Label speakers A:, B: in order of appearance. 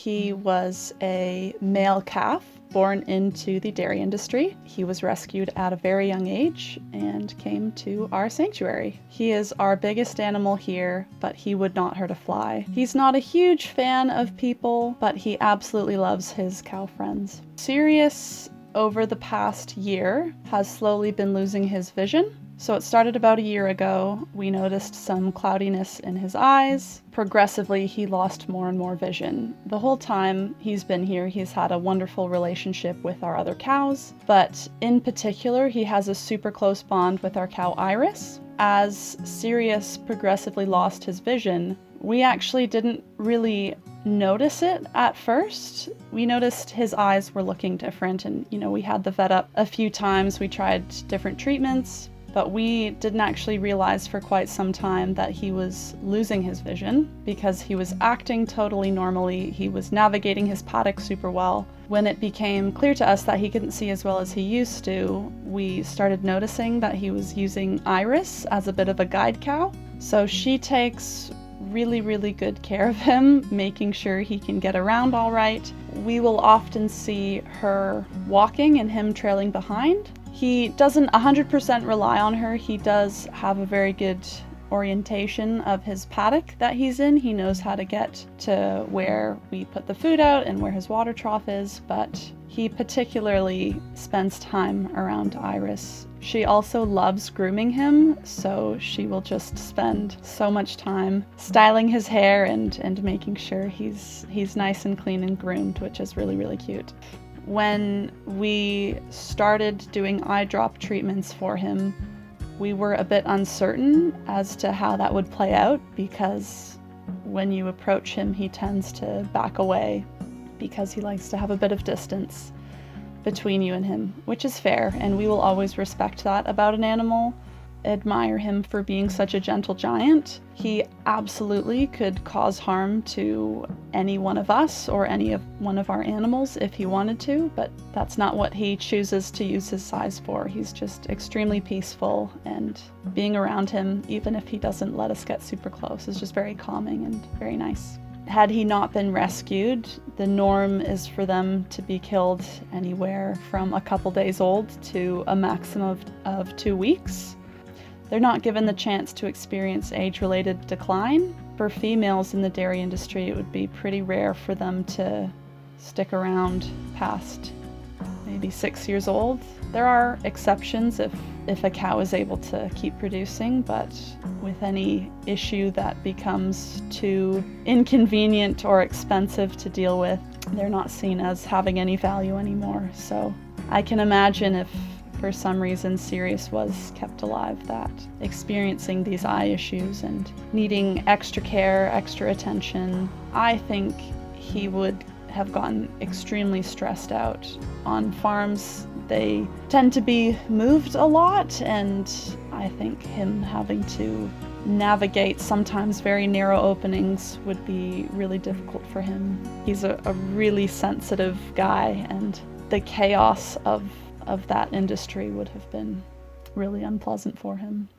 A: He was a male calf born into the dairy industry. He was rescued at a very young age and came to our sanctuary. He is our biggest animal here, but he would not hurt a fly. He's not a huge fan of people, but he absolutely loves his cow friends. Sirius, over the past year, has slowly been losing his vision. So it started about a year ago. We noticed some cloudiness in his eyes. Progressively, he lost more and more vision. The whole time he's been here, he's had a wonderful relationship with our other cows, but in particular, he has a super close bond with our cow Iris. As Sirius progressively lost his vision, we actually didn't really notice it at first. We noticed his eyes were looking different, and we had the vet up a few times. We tried different treatments, but we didn't actually realize for quite some time that he was losing his vision because he was acting totally normally. He was navigating his paddock super well. When it became clear to us that he couldn't see as well as he used to, we started noticing that he was using Iris as a bit of a guide cow. So she takes really, really good care of him, making sure he can get around all right. We will often see her walking and him trailing behind. He doesn't 100% rely on her. He does have a very good orientation of his paddock that he's in. He knows how to get to where we put the food out and where his water trough is, but he particularly spends time around Iris. She also loves grooming him, so she will just spend so much time styling his hair and making sure he's nice and clean and groomed, which is really, really cute. When we started doing eye drop treatments for him, we were a bit uncertain as to how that would play out, because when you approach him, he tends to back away because he likes to have a bit of distance between you and him, which is fair, and we will always respect that about an animal. Admire him for being such a gentle giant. He absolutely could cause harm to any one of us or one of our animals if he wanted to, but that's not what he chooses to use his size for. He's just extremely peaceful, and being around him, even if he doesn't let us get super close, is just very calming and very nice. Had he not been rescued, the norm is for them to be killed anywhere from a couple days old to a maximum of 2 weeks. They're not given the chance to experience age-related decline. For females in the dairy industry, it would be pretty rare for them to stick around past maybe 6 years old. There are exceptions if a cow is able to keep producing, but with any issue that becomes too inconvenient or expensive to deal with, they're not seen as having any value anymore. So I can imagine if for some reason Sirius was kept alive, that experiencing these eye issues and needing extra care, extra attention, I think he would have gotten extremely stressed out. On farms, they tend to be moved a lot, and I think him having to navigate sometimes very narrow openings would be really difficult for him. He's a really sensitive guy, and the chaos of that industry would have been really unpleasant for him.